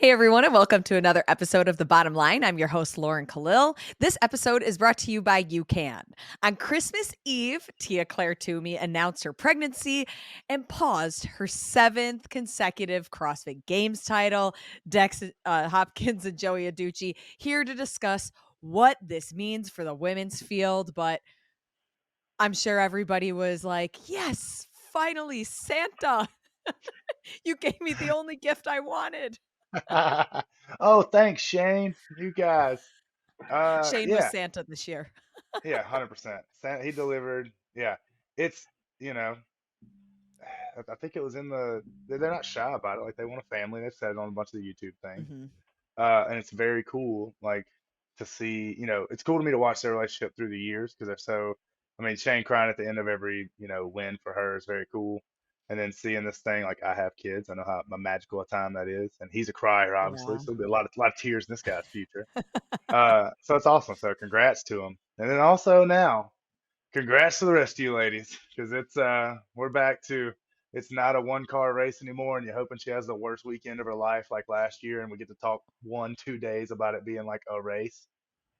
Hey everyone, and welcome to another episode of The Bottom Line. I'm your host, Lauren Kalil. This episode is brought to you by UCAN. On Christmas Eve, Tia-Clair Toomey announced her pregnancy and paused her 7th consecutive CrossFit Games title. Hopkins and Joey Adduci here to discuss what this means for the women's field, but I'm sure everybody was like, yes, finally, Santa. You gave me the only gift I wanted. Oh, thanks, Shane. You guys. Shane was Yeah, Santa this year. yeah, 100%. He delivered. Yeah, it's you know, I think it was in they're not shy about it. Like they want a family. They've said it on a bunch of the YouTube things. Mhm. And it's very cool, like to see. It's cool to me to watch their relationship through the years because they're so. I mean, Shane crying at the end of every win for her is very cool. And then seeing this thing, like I have kids, I know how magical a time that is, and he's a crier, obviously, Yeah. so there'll be a lot of tears in this guy's future. So it's awesome. So congrats to him. And then also now, congrats to the rest of you ladies, because we're back to it's not a one car race anymore, and you're hoping she has the worst weekend of her life like last year, and we get to talk 1, 2 days about it being like a race.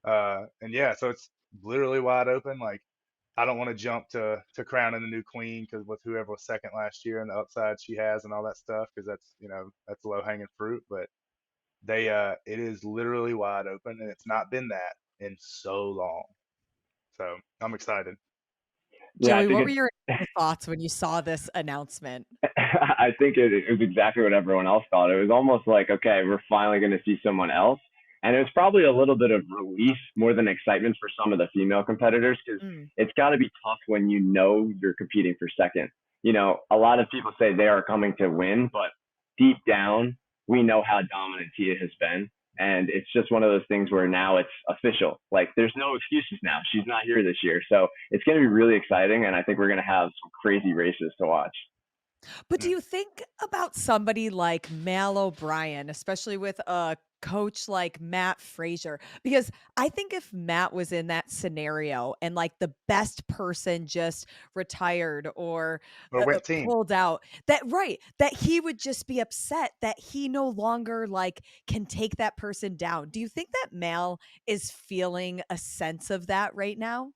And yeah, so it's literally wide open. Like I don't want to jump to crowning the new queen because with whoever was second last year and the upside she has and all that stuff, because that's low hanging fruit. But it is literally wide open, and it's not been that in so long. So I'm excited. Yeah, I Joey, think what were your initial thoughts when you saw this announcement? I think it was exactly what everyone else thought. It was almost like, okay, we're finally going to see someone else. And it was probably a little bit of relief more than excitement for some of the female competitors because Mm. it's got to be tough when you know you're competing for second. A lot of people say they are coming to win, but deep down, we know how dominant Tia has been. And it's just one of those things where now it's official. Like there's no excuses now. She's not here this year. So it's going to be really exciting. And I think we're going to have some crazy races to watch. But do Mm. you think about somebody like Mal O'Brien, especially with a coach like Matt Frazier? Because I think if Matt was in that scenario and like the best person just retired or Or went team. pulled out, that he would just be upset that he no longer like can take that person down. Do you think that Mal is feeling a sense of that right now?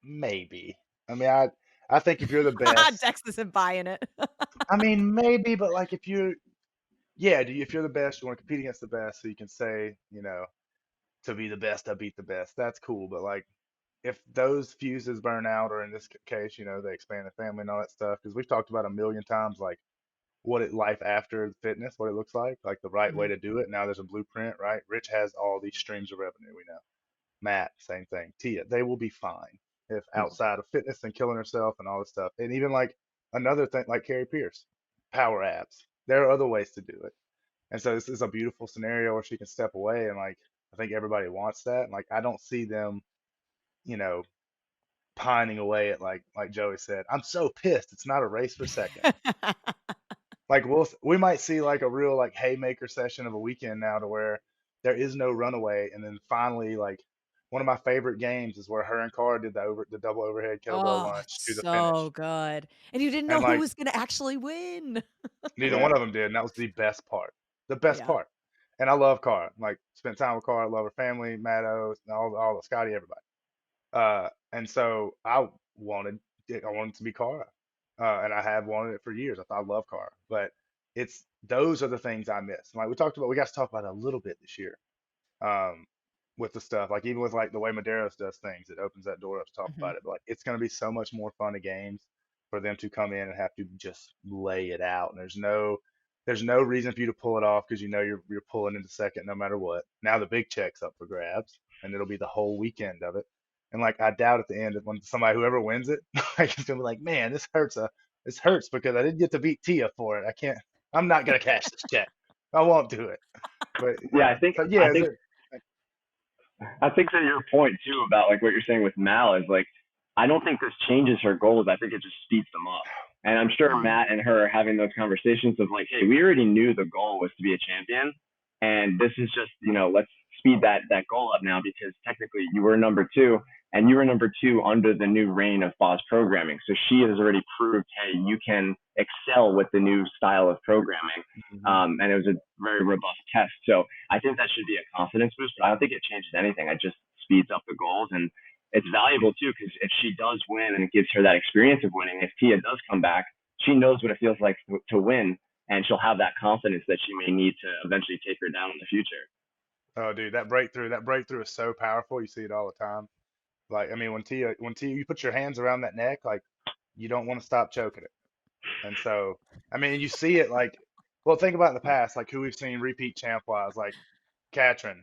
Maybe. I mean, I think if you're the best, Dex isn't buying it. I mean, maybe, but like if you're the best, you want to compete against the best, so you can say, to be the best, I beat the best. That's cool. But like, if those fuses burn out, or in this case, they expand the family and all that stuff, because we've talked about a million times, like life after fitness, what it looks like the right way Mhm. to do it. Now there's a blueprint, right? Rich has all these streams of revenue. We know. Matt, same thing. Tia, they will be fine if outside of fitness and killing herself and all this stuff. And even like another thing, like Carrie Pierce, power abs. There are other ways to do it. And so this is a beautiful scenario where she can step away, and like I think everybody wants that. And like I don't see them, you know, pining away at like Joey said. I'm so pissed. It's not a race for second. Like we might see like a real like haymaker session of a weekend now to where there is no runaway, and then finally like one of my favorite games is where her and Cara did the double overhead kettlebell Oh, lunge to the so finish, good. And you didn't know and who like was gonna actually win. neither Yeah. one of them did, and that was the best part, the best Yeah. part. And I love Cara, like spent time with Cara, love her family, Maddo, all the Scotty, everybody. And so I wanted it to be Cara, and I have wanted it for years. I love Cara, but it's those are the things I miss. Like we talked about, we got to talk about it a little bit this year, um, with the stuff like even with like the way Maderos does things, it opens that door up to talk Mhm. about it. But like it's going to be so much more fun at games for them to come in and have to just lay it out. And there's no reason for you to pull it off because you're pulling into second no matter what. Now the big check's up for grabs, and it'll be the whole weekend of it. And like I doubt at the end when whoever wins it, like it's gonna be like, man, this hurts because I didn't get to beat Tia for it. I'm not gonna cash this check. I won't do it. But Yeah, yeah. I think So I yeah, is think it I think to your point too about like what you're saying with Mal is like I don't think this changes her goals. I think it just speeds them up. And I'm sure Mm. Matt and her are having those conversations of like, hey, we already knew the goal was to be a champion, and this is just let's speed that goal up now because technically you were number two. and you were number 2 under the new reign of Boz programming. So she has already proved, hey, you can excel with the new style of programming. And it was a very robust test. So I think that should be a confidence boost, but I don't think it changes anything. It just speeds up the goals. And it's valuable too, because if she does win and it gives her that experience of winning, if Tia does come back, she knows what it feels like to win, and she'll have that confidence that she may need to eventually take her down in the future. Oh, dude, that breakthrough is so powerful. You see it all the time. Like, I mean, when Tia, you put your hands around that neck, like you don't want to stop choking it. And so, I mean, you see it like, well, think about in the past, like who we've seen repeat champ wise, like Katrin,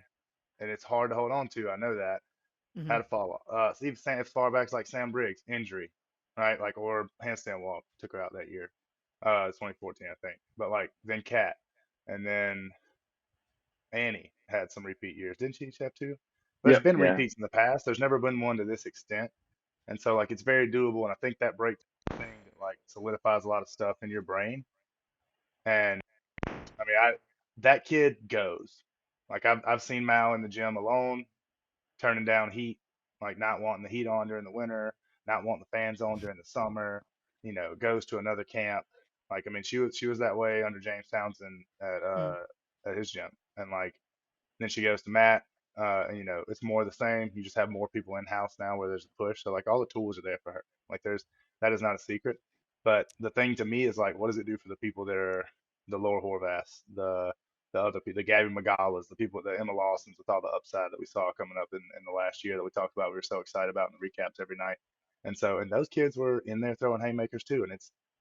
and it's hard to hold on to. I know that. Hmm. Had to fall. So even as far back as like Sam Briggs, injury, right? Like, or handstand walk took her out that year. 2014, I think. But like then Kat, and then Annie had some repeat years, didn't she? She have two. There's Yep. been Yeah. repeats in the past. There's never been one to this extent, and so like it's very doable. And I think that break thing like solidifies a lot of stuff in your brain. And I mean, that kid goes. Like I've seen Mao in the gym alone, turning down heat, like not wanting the heat on during the winter, not wanting the fans on during the summer. Goes to another camp. Like I mean, she was that way under James Townsend at his gym, and like then she goes to Matt. And it's more the same. You just have more people in house now where there's a push. So like all the tools are there for her. Like that is not a secret. But the thing to me is like, what does it do for the people that are the Laura Horvaths, the other people, the Gabby Magalas, the people, the Emma Lawsons, with all the upside that we saw coming up in the last year that we talked about. We were so excited about in the recaps every night. And those kids were in there throwing haymakers too. And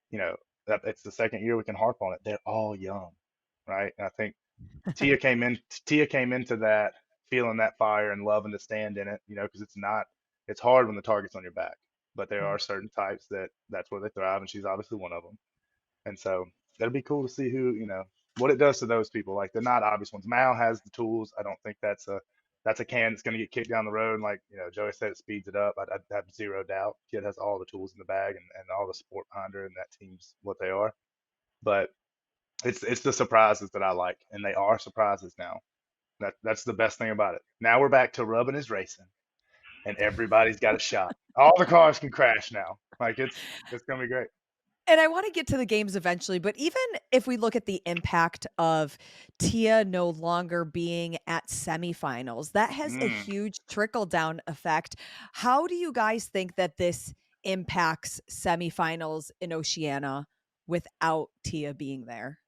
you know, it's the second year we can harp on it. They're all young, right? And I think Tia came in. Tia came into that feeling that fire and loving to stand in it. Because it's hard when the target's on your back. But there are certain types that's where they thrive, and she's obviously one of them. And so that'll be cool to see what it does to those people. Like they're not obvious ones. Mal has the tools. I don't think that's a can that's going to get kicked down the road. And like Joey said, it speeds it up. I have zero doubt. Kid has all the tools in the bag and all the support behind her, and that team's what they are. But it's the surprises that I like, and they are surprises now. That's the best thing about it. Now we're back to rubbing is racing, and everybody's got a shot. All the cars can crash now. Like it's gonna be great. And I want to get to the games eventually, but even if we look at the impact of Tia no longer being at semifinals, that has a Mm. huge trickle down effect. How do you guys think that this impacts semifinals in Oceania without Tia being there?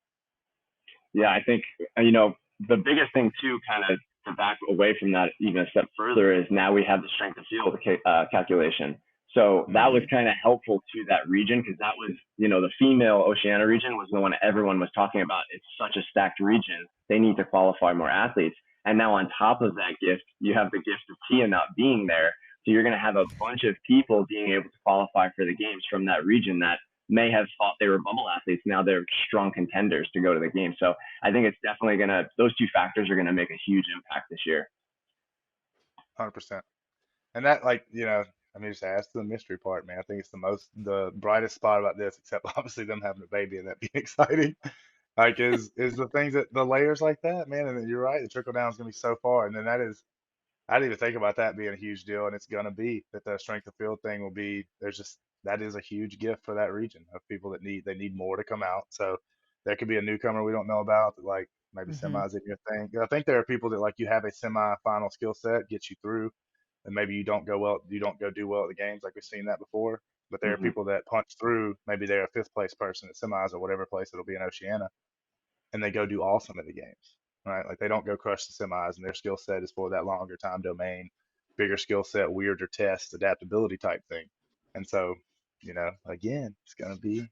Yeah, I think the biggest thing too, kind of to back away from that even a step further, is now we have the strength of field calculation. So that was Mm, kind of helpful to that region, because that was, the female Oceania region was the one everyone was talking about. It's such a stacked region. They need to qualify more athletes. And now on top of that gift, you have the gift of Tia not being there. So you're going to have a bunch of people being able to qualify for the games from that region that may have thought they were bubble athletes. Now they're strong contenders to go to the game. So I think it's definitely those two factors are gonna make a huge impact this year. 100%. And that, like, I mean, just ask the mystery part, man. I think it's the brightest spot about this, except obviously them having a baby and that being exciting. Like, is the things that the layers like that, man. And then you're right, the trickle down is gonna be so far, and then I didn't even think about that being a huge deal, and it's gonna be that the strength of field thing will be. There's just that is a huge gift for that region of people that need more to come out. So there could be a newcomer we don't know about that like maybe mhm, semis in your thing. I think there are people that like you have a semi-final skill set gets you through, and maybe you don't go do well at the games like we've seen that before. But there are Mm-hmm. people that punch through. Maybe they're a fifth place person at semis or whatever place it'll be in Oceania, and they go do awesome at the games, right? Like they don't go crush the semis, and their skill set is for that longer time domain, bigger skill set, weirder test, adaptability type thing. And so, again, it's gonna be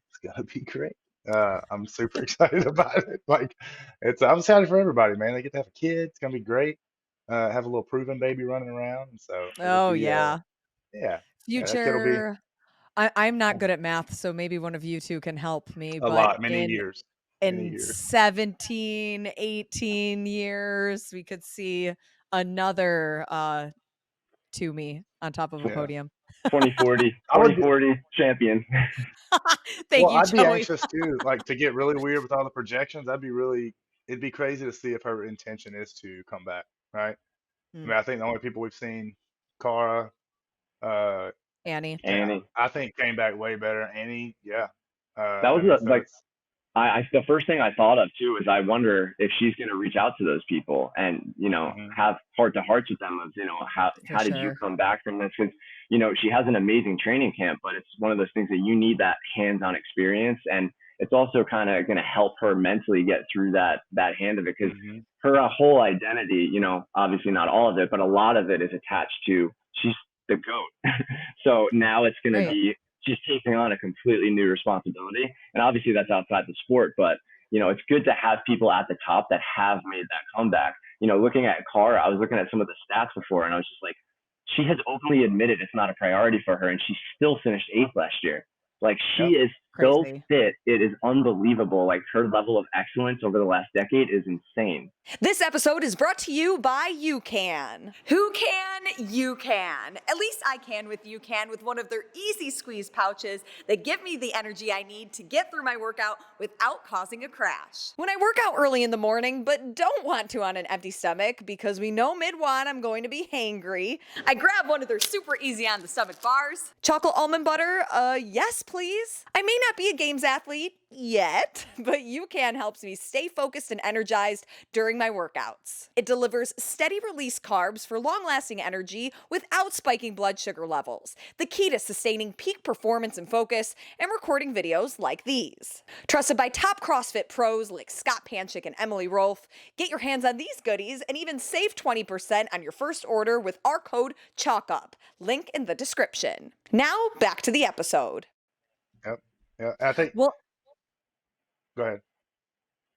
great. I'm super excited about it. Like, I'm excited for everybody, man. They get to have a kid. It's gonna be great. Have a little proven baby running around, and so it'll oh, be, yeah. yeah, yeah. That kid will be Future I'm not good at math, so maybe one of you 2 can help me, a but lot, many years, many in years. 17, 18 years, we could see another, Toomey on top of a Yeah. podium. 2040, I would. 2040 champion. Thank Well, you, I'd be Joey. anxious too, like to get really weird with all the projections. It'd be crazy to see if her intention is to come back, right? I Mm, mean, I think the only people we've seen, Cara, Uh, Annie. Annie. I think came back way better. Annie, yeah. That was I mean, so like it's the first thing I thought of too is I wonder if she's going to reach out to those people and mhm, have heart to hearts with them of For how did you sure. come back from this, because she has an amazing training camp, but it's one of those things that you need that hands-on experience, and it's also kind of going to help her mentally get through that hand of it, because mhm, her whole identity, obviously not all of it, but a lot of it is attached to she's the goat. So now it's going to Right. be she's taking on a completely new responsibility. And obviously that's outside the sport, but it's good to have people at the top that have made that comeback. Looking at Cara, I was looking at some of the stats before and I was just like, she has openly admitted it's not a priority for her and she still finished 8th last year. Like she yep. is so Crazy. fit. It is unbelievable. Like her level of excellence over the last decade is insane. This episode is brought to you by UCAN. Who can? You can. At least I can with UCAN with one of their easy squeeze pouches that give me the energy I need to get through my workout without causing a crash. When I work out early in the morning but don't want to on an empty stomach because we know mid-wad I'm going to be hangry, I grab one of their super easy on the stomach bars. Chocolate almond butter, yes please. I may not be a games athlete yet, but UCAN helps me stay focused and energized during my workouts. It delivers steady release carbs for long-lasting energy without spiking blood sugar levels, the key to sustaining peak performance and focus and recording videos like these. Trusted by top CrossFit pros like Scott Panchik and Emily Rolfe, get your hands on these goodies and even save 20% on your first order with our code CHALKUP, link in the description. Now back to the episode. Yep. Yeah. I think. Well, Go ahead.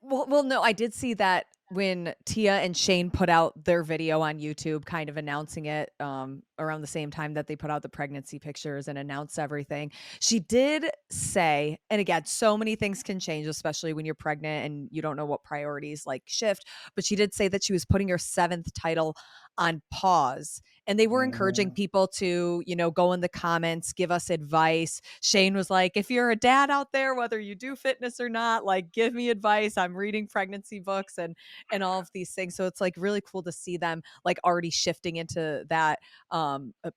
no, I did see that when Tia and Shane put out their video on YouTube, kind of announcing it around the same time that they put out the pregnancy pictures and announced everything. She did say, and again, so many things can change, especially when you're pregnant and you don't know what priorities like shift. But she did say that she was putting her 7th title on pause. And they were encouraging Mhm. people to, go in the comments, give us advice. Shane was like, if you're a dad out there, whether you do fitness or not, like give me advice. I'm reading pregnancy books and all of these things. So it's like really cool to see them like already shifting into that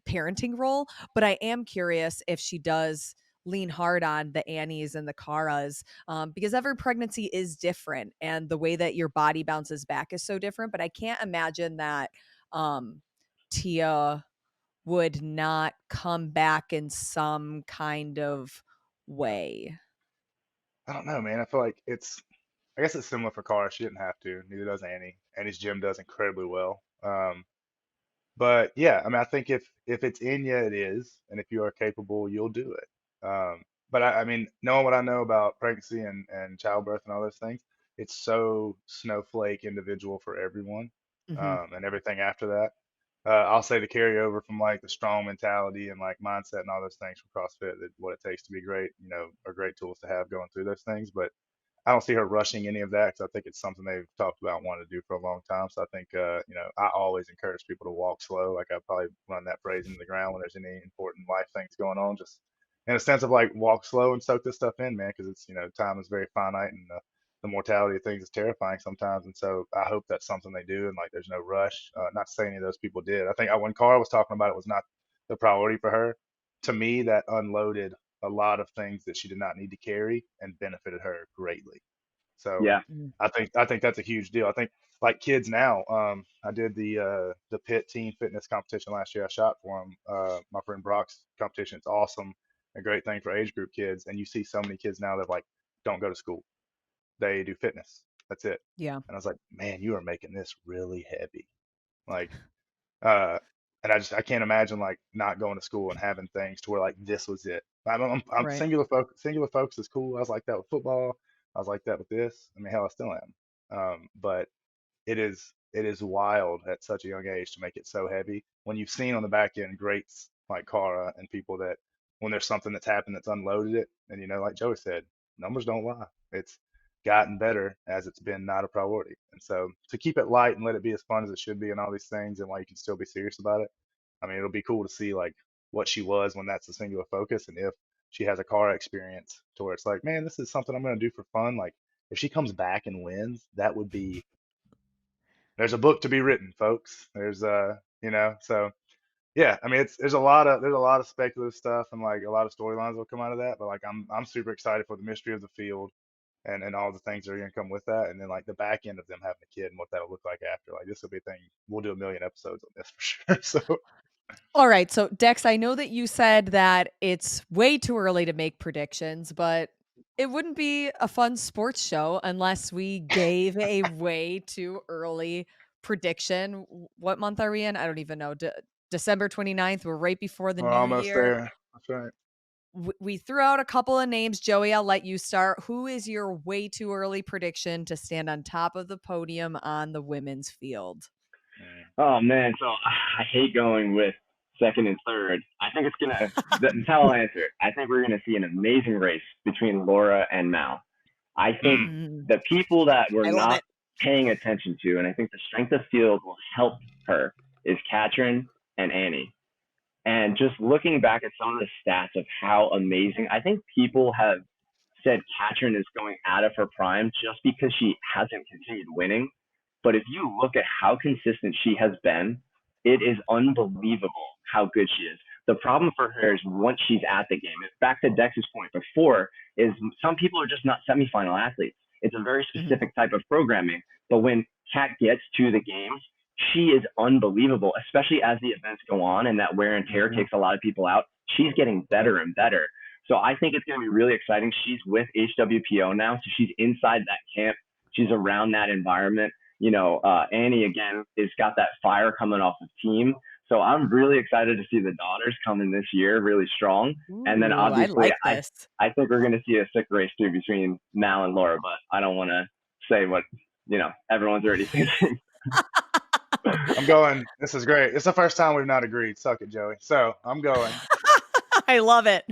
parenting role. But I am curious if she does lean hard on the Annies and the Caras because every pregnancy is different and the way that your body bounces back is so different. But I can't imagine that Tia would not come back in some kind of way. I don't know, man. I feel like I guess it's similar for Cara. She didn't have to. Neither does Annie. Annie's gym does incredibly well. But yeah, I mean, I think if it's in you, it is, and if you are capable, you'll do it. But I mean, knowing what I know about pregnancy and childbirth and all those things, it's so snowflake individual for everyone, Mm-hmm. and everything after that. I'll say the carryover from like the strong mentality and like mindset and all those things from CrossFit, that what it takes to be great, are great tools to have going through those things. But I don't see her rushing any of that because I think it's something they've talked about wanting to do for a long time. So I think, I always encourage people to walk slow. Like I probably run that phrase into the ground when there's any important life things going on, just in a sense of like walk slow and soak this stuff in, man, because it's, time is very finite and the mortality of things is terrifying sometimes. And so I hope that's something they do and like there's no rush. Not to say any of those people did. I think when Carl was talking about it was not the priority for her. To me, that unloaded a lot of things that she did not need to carry and benefited her greatly. So Yeah. I think that's a huge deal. I think like kids now, I did the pit teen fitness competition last year. I shot for them. My friend Brock's competition. It's awesome, a great thing for age group kids. And you see so many kids now that like don't go to school. They do fitness. That's it. Yeah. And I was like, man, you are making this really heavy. Like uh, and I can't imagine like not going to school and having things to where like this was it. I'm Right. singular focus is cool. I was like that with football. I was like that with this. I mean, hell, I still am. But it is wild at such a young age to make it so heavy. When you've seen on the back end greats like Cara and people that when there's something that's happened that's unloaded it, and like Joey said, numbers don't lie. It's gotten better as it's been not a priority. And so to keep it light and let it be as fun as it should be and all these things and while you can still be serious about it, I mean, it'll be cool to see like what she was when that's the singular focus and if she has a car experience to where it's like, man, this is something I'm going to do for fun. Like if she comes back and wins, that would be there's a book to be written, folks. So yeah, I mean, there's a lot of speculative stuff and like a lot of storylines will come out of that. But like, I'm super excited for the mystery of the field and all the things that are gonna come with that, and then like the back end of them having a kid and what that'll look like after. Like, this will be a thing. We'll do a million episodes on this for sure. So, All right. So, Dex, I know that you said that it's way too early to make predictions, but it wouldn't be a fun sports show unless we gave a way too early prediction. What month are we in? I don't even know. December 29th. We're right before the we're new almost year. there. That's right. We threw out a couple of names. Joey, I'll let you start. Who is your way too early prediction to stand on top of the podium on the women's field? Oh man, so I hate going with second and third. I think it's gonna. That's how I'll answer it. I think we're gonna see an amazing race between Laura and Mal. I think Mm. Mm, the people that we're I love not it. paying attention to, and I think the strength of field will help her, is Katrin and Annie. And just looking back at some of the stats of how amazing, I think people have said Katrin is going out of her prime just because she hasn't continued winning. But if you look at how consistent she has been, it is unbelievable how good she is. The problem for her is once she's at the game, back to Dex's point before, is some people are just not semifinal athletes. It's a very Mhm, specific type of programming. But when Kat gets to the games, she is unbelievable, especially as the events go on and that wear and tear Mm-hmm. takes a lot of people out. She's getting Yep. better and better. So I think it's going to be really exciting. She's with HWPO now, so she's inside that camp. She's around that environment. Annie again has got that fire coming off the team. So I'm really excited to see the daughters coming this year really strong. And then Ooh, I obviously like this. I think we're going to see a sick race too between Mal and Laura, but I don't want to say what, everyone's already thinking. I'm going. This is great. It's the first time we've not agreed. Suck it, Joey. So I'm going. I love it.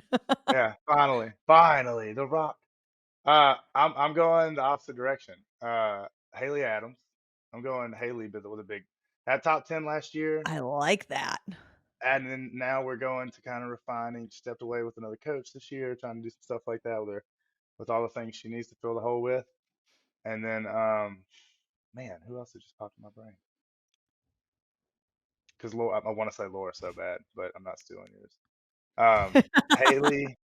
Yeah, finally, The Rock. I'm going the opposite direction. Haley Adams. I'm going Haley with a big. Had top 10 last year, I like that. and then now we're going to kind of refining. She stepped away with another coach this year, trying to do some stuff like that with her, with all the things she needs to fill the hole with. And then, man, who else has just popped in my brain? Because Laura, I want to say Laura so bad, but I'm not stealing yours. Haley,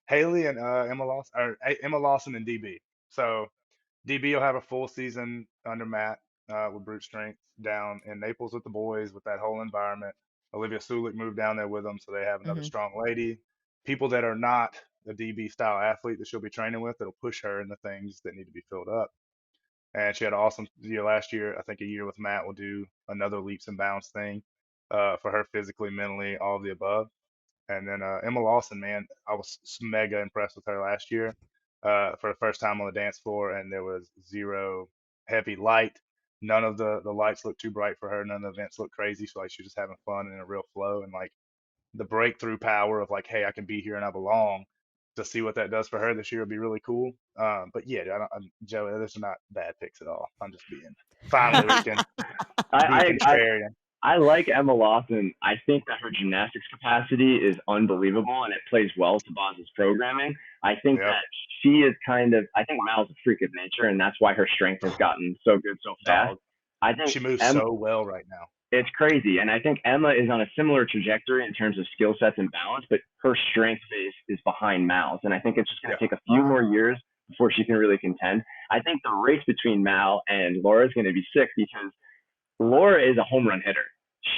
Haley and Emma Lawson, or Emma Lawson and DB. So DB will have a full season under Matt with brute strength down in Naples with the boys with that whole environment. Olivia Sulik moved down there with them, so they have another Mhm, strong lady. People that are not a DB style athlete that she'll be training with that'll push her in the things that need to be filled up. And she had an awesome year last year. I think a year with Matt will do another leaps and bounds thing for her physically, mentally, all of the above. And then Emma Lawson, man, I was mega impressed with her last year for the first time on the dance floor, and there was zero heavy light. None of the lights looked too bright for her. None of the events looked crazy. So like she was just having fun and in a real flow, and like the breakthrough power of like, hey, I can be here and I belong. To see what that does for her this year would be really cool. But yeah, Joey, those are not bad picks at all. I'm just being. Finally, we can be I, I contrarian. I like Emma Lawson. I think that her gymnastics capacity is unbelievable and it plays well to Boz's programming. I think Yep. that she is I think Mal's a freak of nature and that's why her strength has gotten so good so fast. Dog. I think She moves so well right now. it's crazy. And I think Emma is on a similar trajectory in terms of skill sets and balance, but her strength base is behind Mal's. And I think it's just going Yeah. to take a few more years before she can really contend. I think the race between Mal and Laura is going to be sick because Laura is a home run hitter.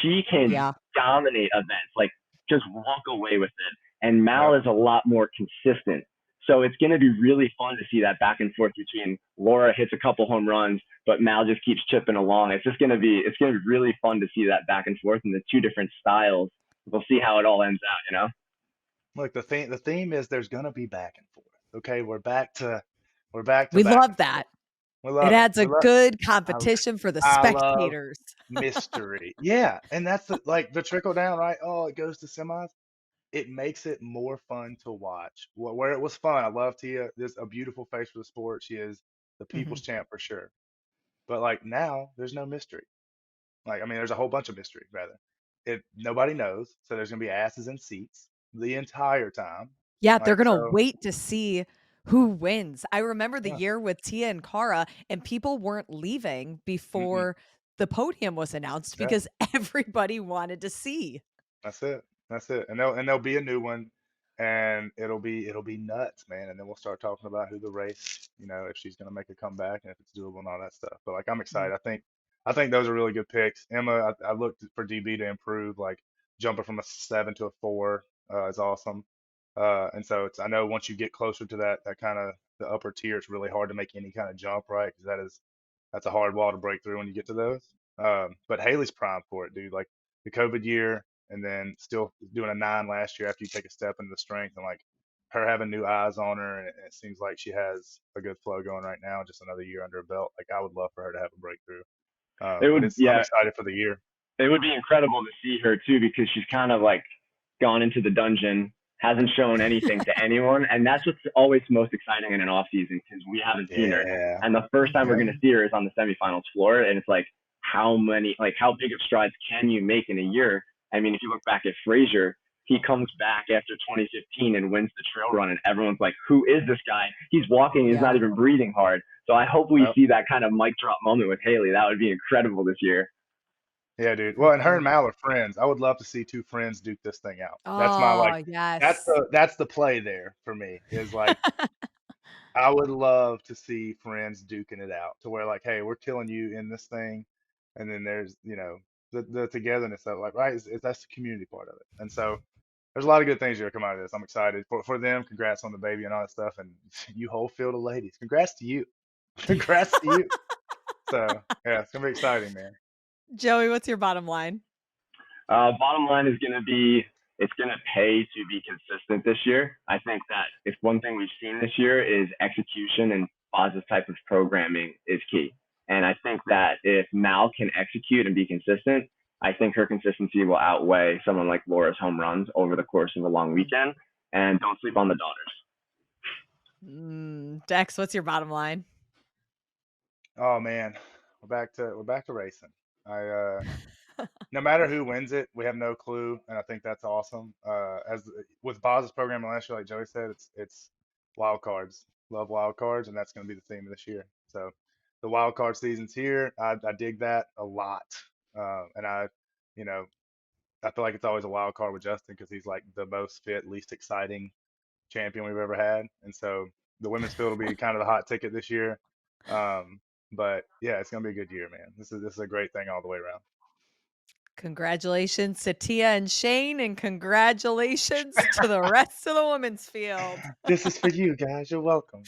She can Yeah. dominate events, like just walk away with it. And Mal Yep. is a lot more consistent. So it's going to be really fun to see that back and forth between Laura hits a couple home runs, but Mal just keeps chipping along. It's going to be really fun to see that back and forth in the two different styles. We'll see how it all ends out. Look, the theme is there's gonna be back and forth. Okay, we're back to We back love and forth. that. We It love it. adds a We love good I competition for the I love spectators. mystery. Yeah, and that's the trickle down, right? Oh, it goes to semis. It makes it more fun to watch. Where it was fun, I love Tia. There's a beautiful face for the sport. She is the people's Mhm. champ for sure. But like now, there's no mystery. Like, I mean, there's a whole bunch of mystery, rather. Nobody knows, so there's gonna be asses in seats the entire time. Yeah, they're Like, gonna so wait to see who wins. I remember the yeah. year with Tia and Cara, and people weren't leaving Mm-mm. before the podium was announced Yeah. because everybody wanted to see. That's it. That's it. And there'll be a new one, and it'll be nuts, man. And then we'll start talking about who the race, if she's gonna make a comeback and if it's doable and all that stuff. But like I'm Mm. excited. I think those are really good picks. Emma, I looked for DB to improve, like jumping from a 7 to a 4 is awesome. And so I know once you get closer to that kind of the upper tier, it's really hard to make any kind of jump, right? Because that's a hard wall to break through when you get to those. But Haley's prime for it, dude. Like the COVID year, and then still doing a 9 last year after you take a step into the strength, and like her having new eyes on her, and it seems like she has a good flow going right now. Just another year under her belt. Like I would love for her to have a breakthrough. It But would, I'm yeah, excited for the year. it would be incredible to see her too because she's kind of like gone into the dungeon, hasn't shown anything to anyone, and that's what's always most exciting in an off season because we haven't seen her. Yeah, And the first time we're yeah, going to see her is on the semifinals floor, and it's like how big of strides can you make in a year? I mean, if you look back at Frazier, he comes back after 2015 and wins the trail run, and everyone's like, "Who is this guy? He's walking, he's Yeah. not even breathing hard." So I hope we Yep. see that kind of mic drop moment with Haley. That would be incredible this year. Yeah, dude. Well, and her and Agreed. Mal are friends. I would love to see two friends duke this thing out. That's my Oh, like. That's yes. the play there for me. Is like I would love to see friends duking it out to where like, hey, we're killing you in this thing, and then there's the togetherness of it, like right, that's the community part of it, and so there's a lot of good things that are come out of this. I'm excited for them. Congrats on the baby and all that stuff, and you whole field of ladies. Congrats to you. Congrats to you. So yeah, it's gonna be exciting, man. Joey, what's your bottom line? Bottom line is going to be it's going to pay to be consistent this year. I think that if one thing we've seen this year is execution and Boz's type of programming is key. And I think that if Mal can execute and be consistent, I think her consistency will outweigh someone like Laura's home runs over the course of a long weekend. And don't sleep on the daughters. Dex, what's your bottom line? Oh man, we're back to racing. I no matter who wins it, we have no clue, and I think that's awesome. As with Boz's program last year, like Joey said, it's wild cards. Love wild cards, and that's going to be the theme of this year. So the wild card season's here. I dig that a lot, and you know, I feel like it's always a wild card with Justin because he's like the most fit, least exciting champion we've ever had, and so the women's field will be kind of the hot ticket this year. Um, but yeah, it's going to be a good year, man. This is a great thing all the way around. Congratulations to Tia and Shane, and congratulations to the rest of the women's field. This is for you guys. You're welcome.